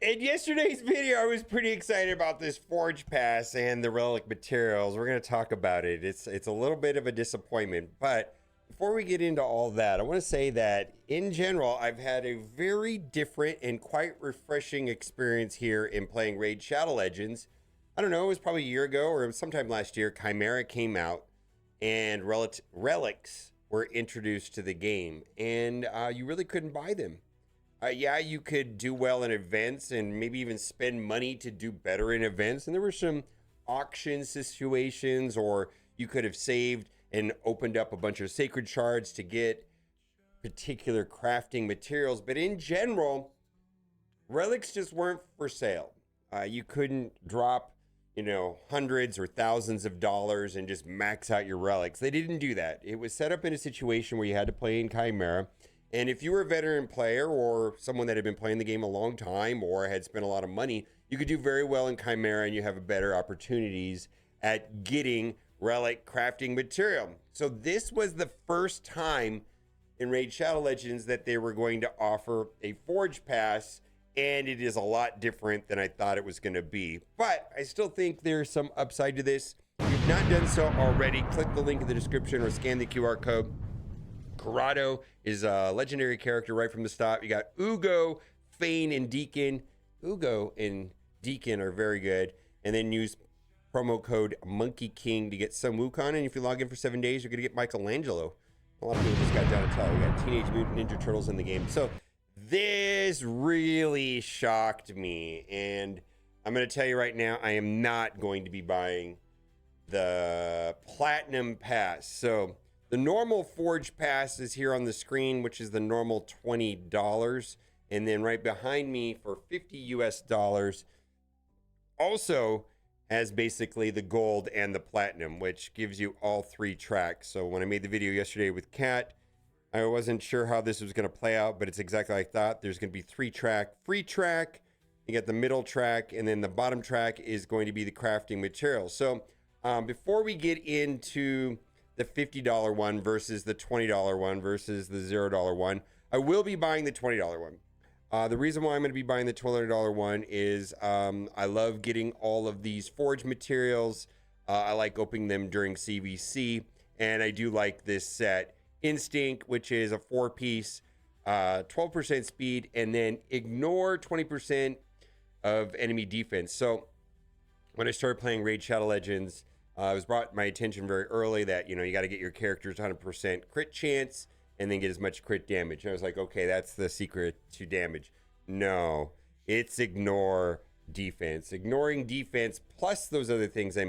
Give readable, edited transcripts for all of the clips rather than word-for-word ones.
In yesterday's video, I was pretty excited about this Forge Pass and the Relic materials. We're going to talk about it. It's a little bit of a disappointment, but before we get into all that, I want to say that in general, I've had a very different and quite refreshing experience here in playing Raid Shadow Legends. I don't know, it was probably a year ago or sometime last year, Chimera came out and relics were introduced to the game, and you really couldn't buy them. Yeah, you could do well in events and maybe even spend money to do better in events. And there were some auction situations, or you could have saved and opened up a bunch of sacred shards to get particular crafting materials. But in general, relics just weren't for sale. You couldn't drop, hundreds or thousands of dollars and just max out your relics. They didn't do that. It was set up in a situation where you had to play in Chimera. And if you were a veteran player or someone that had been playing the game a long time or had spent a lot of money, you could do very well in Chimera and you have better opportunities at getting relic crafting material. So this was the first time in Raid Shadow Legends that they were going to offer a Forge Pass, and it is a lot different than I thought it was going to be. But I still think there's some upside to this. If you've not done so already, click the link in the description or scan the QR code. Corrado is a legendary character right from the start. You got Ugo, Fane, and Deacon. Ugo and Deacon are very good. And then use promo code Monkey King to get some Wukong. And if you log in for 7 days, you're going to get Michelangelo. A lot of people just got Donatello. We got Teenage Mutant Ninja Turtles in the game. So this really shocked me. And I'm going to tell you right now, I am not going to be buying the Platinum Pass. So the normal Forge Pass is here on the screen, which is the normal $20. And then right behind me for $50 also has basically the gold and the platinum, which gives you all three tracks. So when I made the video yesterday with Kat, I wasn't sure how this was going to play out, but it's exactly like I thought. There's going to be free track. You get the middle track, and then the bottom track is going to be the crafting material. So before we get into the $50 one versus the $20 one versus the $0 one, I will be buying the $20 one. The reason why I'm going to be buying the $20 one is I love getting all of these forge materials. I like opening them during CVC, and I do like this set. Instinct, which is a 4-piece, 12% speed, and then ignore 20% of enemy defense. So when I started playing Raid Shadow Legends, it was brought my attention very early that, you got to get your characters 100% crit chance and then get as much crit damage. And I was like, okay, that's the secret to damage. No, it's ignore defense. Ignoring defense plus those other things I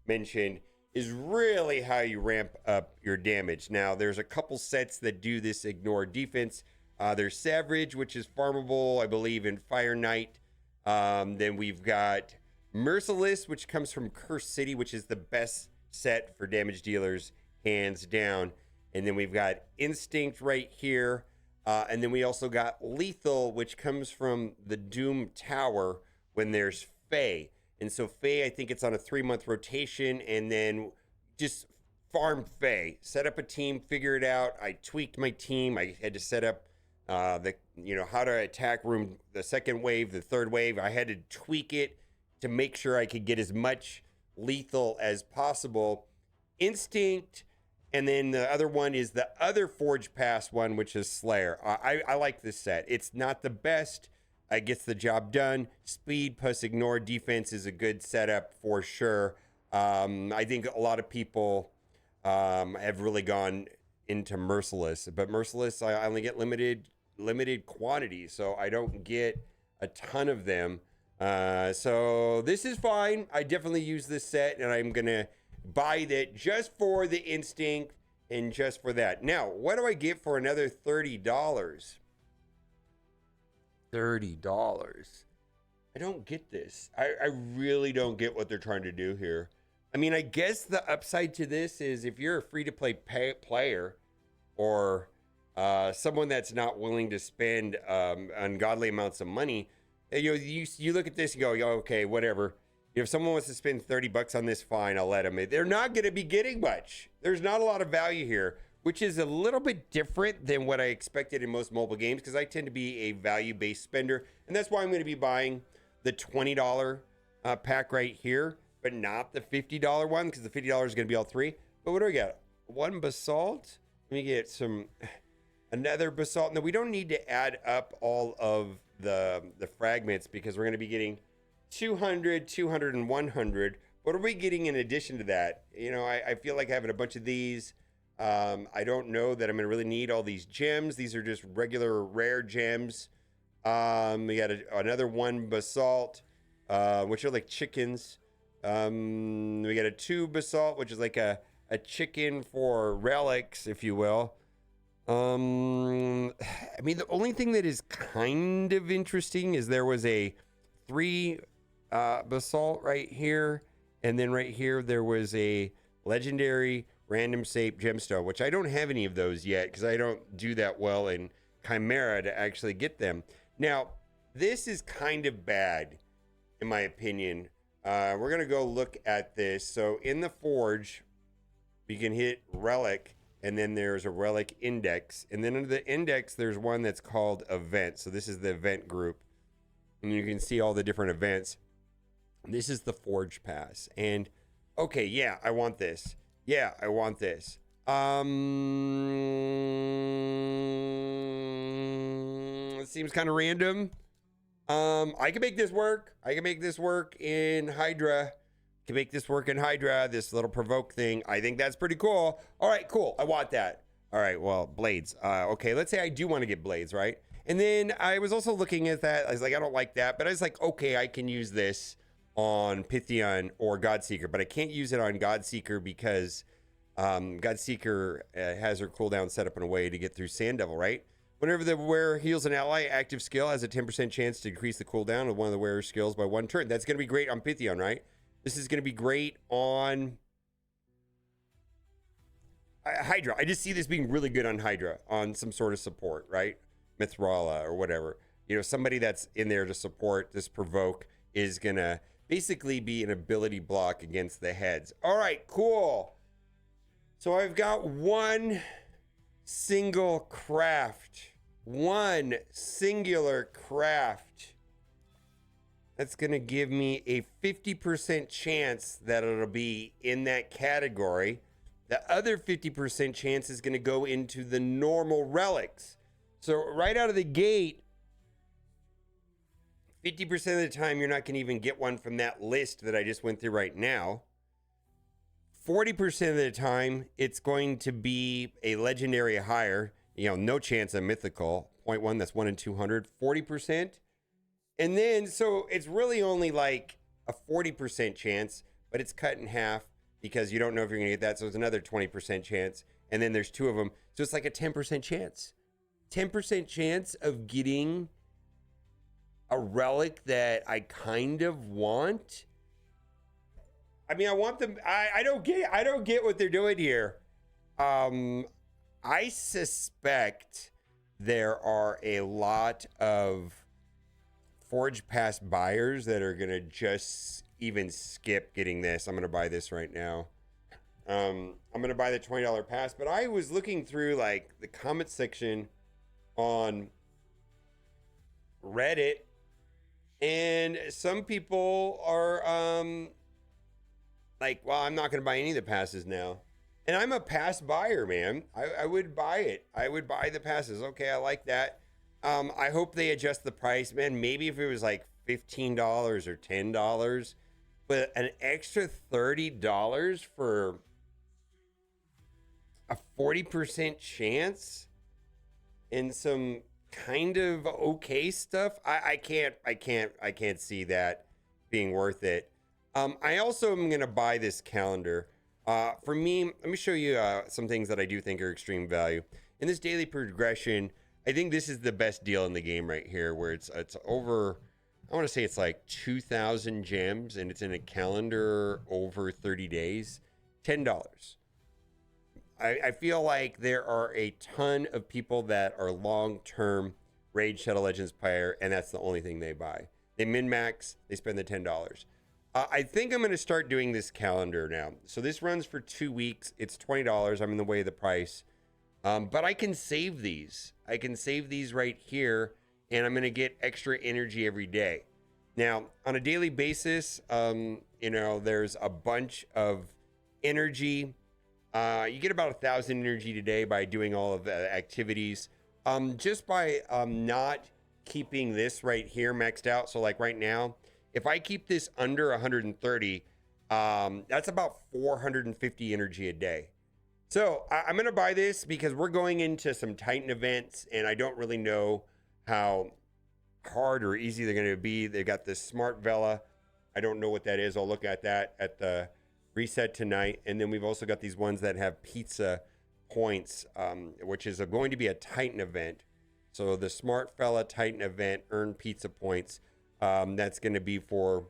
mentioned is really how you ramp up your damage. Now, there's a couple sets that do this ignore defense. There's Savage, which is farmable, I believe, in Fire Knight. Then we've got Merciless, which comes from Curse City, which is the best set for damage dealers, hands down. And then we've got Instinct right here. And then we also got Lethal, which comes from the Doom Tower when there's Fae. And so Fae, I think it's on a 3-month rotation, and then just farm Fae. Set up a team, figure it out. I tweaked my team. I had to set up how to attack room, the second wave, the third wave. I had to tweak it to make sure I could get as much lethal as possible. Instinct, and then the other one is the other Forge Pass one, which is Slayer. I like this set. It's not the best. It gets the job done. Speed plus ignore defense is a good setup for sure. I think a lot of people have really gone into Merciless, but Merciless, I only get limited quantity, so I don't get a ton of them. So this is fine. I definitely use this set, and I'm gonna buy that just for the Instinct and just for that. Now, what do I get for another $30? $30. I don't get this. I really don't get what they're trying to do here. I mean, I guess the upside to this is if you're a free-to-play player or someone that's not willing to spend ungodly amounts of money, you look at this and go, okay, whatever. If someone wants to spend $30 on this, fine, I'll let them. They're not going to be getting much. There's not a lot of value here, which is a little bit different than what I expected in most mobile games because I tend to be a value-based spender, and that's why I'm going to be buying the $20 pack right here, but not the $50 one because the $50 is going to be all three. But what do we got? One basalt. Let me get another basalt. No, we don't need to add up all of the fragments because we're going to be getting 200, 200, and 100. What are we getting in addition to that? You know, I feel like having a bunch of these. I don't know that I'm going to really need all these gems. These are just regular rare gems. We got another one basalt, which are like chickens. We got a 2 basalt, which is like a chicken for relics, if you will. I mean, the only thing that is kind of interesting is there was a 3 basalt right here. And then right here, there was a legendary random shape gemstone, which I don't have any of those yet because I don't do that well in Chimera to actually get them. Now, this is kind of bad, in my opinion. We're going to go look at this. So in the Forge, we can hit Relic, and then there's a Relic Index. And then under the Index, there's one that's called Event. So this is the event group. And you can see all the different events. This is the Forge Pass. And, okay, yeah, I want this. Yeah, I want this. It seems kind of random. I can make this work. I can make this work in Hydra. This little provoke thing. I think that's pretty cool. All right, cool. I want that. All right, well, blades. Okay, let's say I do want to get blades, right? And then I was also looking at that. I was like, I don't like that. But I was like, okay, I can use this on Pythion or Godseeker, but I can't use it on Godseeker because Godseeker has her cooldown set up in a way to get through Sand Devil, right? Whenever the wearer heals an ally, active skill has a 10% chance to increase the cooldown of one of the wearer's skills by 1 turn. That's going to be great on Pythion, right? This is going to be great on Hydra. I just see this being really good on Hydra, on some sort of support, right? Mithrala or whatever. You know, somebody that's in there to support this provoke is going to basically be an ability block against the heads. All right, cool. So I've got one single craft. One singular craft. That's going to give me a 50% chance that it'll be in that category. The other 50% chance is going to go into the normal relics. So right out of the gate, 50% of the time, you're not going to even get one from that list that I just went through right now. 40% of the time, it's going to be a legendary higher. You know, no chance of mythical. 0.1, that's 1 in 200. 40%. And then, so it's really only like a 40% chance, but it's cut in half because you don't know if you're going to get that. So it's another 20% chance. And then there's 2 of them. So it's like a 10% chance. 10% chance of getting a relic that I kind of want. I mean, I want them. I don't get what they're doing here. I suspect there are a lot of Forge Pass buyers that are gonna just even skip getting this. I'm gonna buy this right now. I'm gonna buy the $20 pass. But I was looking through like the comment section on Reddit. And some people are like, well, I'm not going to buy any of the passes now. And I'm a pass buyer, man. I would buy it. I would buy the passes. Okay, I like that. I hope they adjust the price, man. Maybe if it was like $15 or $10, but an extra $30 for a 40% chance and some kind of okay stuff. I can't see that being worth it. I also am gonna buy this calendar. For me, let me show you some things that I do think are extreme value. In this daily progression, I think this is the best deal in the game right here, where it's over, I want to say it's like 2,000 gems, and it's in a calendar over 30 days, $10. I feel like there are a ton of people that are long-term Raid Shadow Legends player, and that's the only thing they buy. They min-max, they spend the $10. I think I'm going to start doing this calendar now. So this runs for 2 weeks. It's $20. I'm in the way of the price. But I can save these. I can save these right here, and I'm going to get extra energy every day. Now, on a daily basis, there's a bunch of energy. You get about 1,000 energy today by doing all of the activities. Just by not keeping this right here maxed out. So like right now, if I keep this under 130, that's about 450 energy a day. So I'm going to buy this because we're going into some Titan events, and I don't really know how hard or easy they're going to be. They've got this Smart Vela. I don't know what that is. I'll look at that at the reset tonight. And then we've also got these ones that have pizza points, which is going to be a Titan event. So the Smart Fella Titan event, earn pizza points. That's going to be for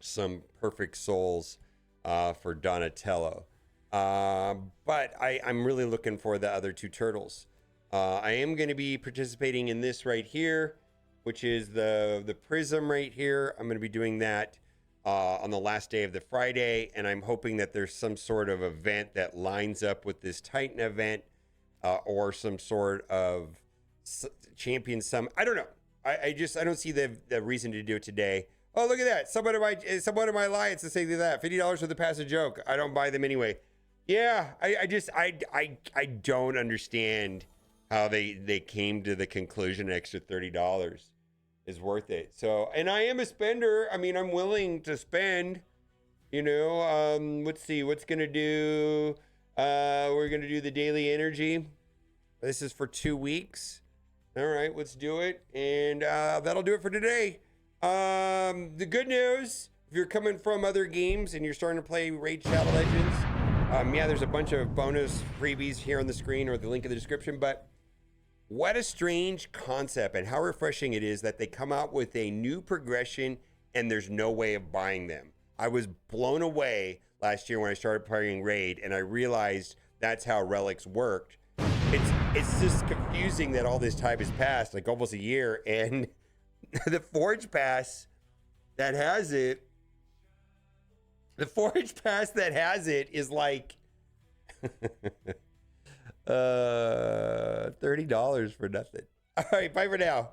some perfect souls for Donatello. But I'm really looking for the other two turtles. I am going to be participating in this right here, which is the prism right here. I'm going to be doing that on the last day of the Friday, and I'm hoping that there's some sort of event that lines up with this Titan event, or some sort of champion summon. I don't know. I don't see the reason to do it today. Oh, look at that. Someone of my alliance is saying that $50 for the pass a joke. I don't buy them anyway. Yeah, I don't understand how they came to the conclusion an extra $30 is worth it. So, and I am a spender. I mean, I'm willing to spend, let's see, what's going to do, we're going to do the daily energy. This is for 2 weeks. All right, let's do it. And that'll do it for today. The good news, if you're coming from other games and you're starting to play Raid Shadow Legends, there's a bunch of bonus freebies here on the screen or the link in the description, but what a strange concept and how refreshing it is that they come out with a new progression and there's no way of buying them. I was blown away last year when I started playing Raid and I realized that's how relics worked. It's just confusing that all this time has passed, like almost a year, and the Forge Pass that has it, is like $30 for nothing. All right, bye for now.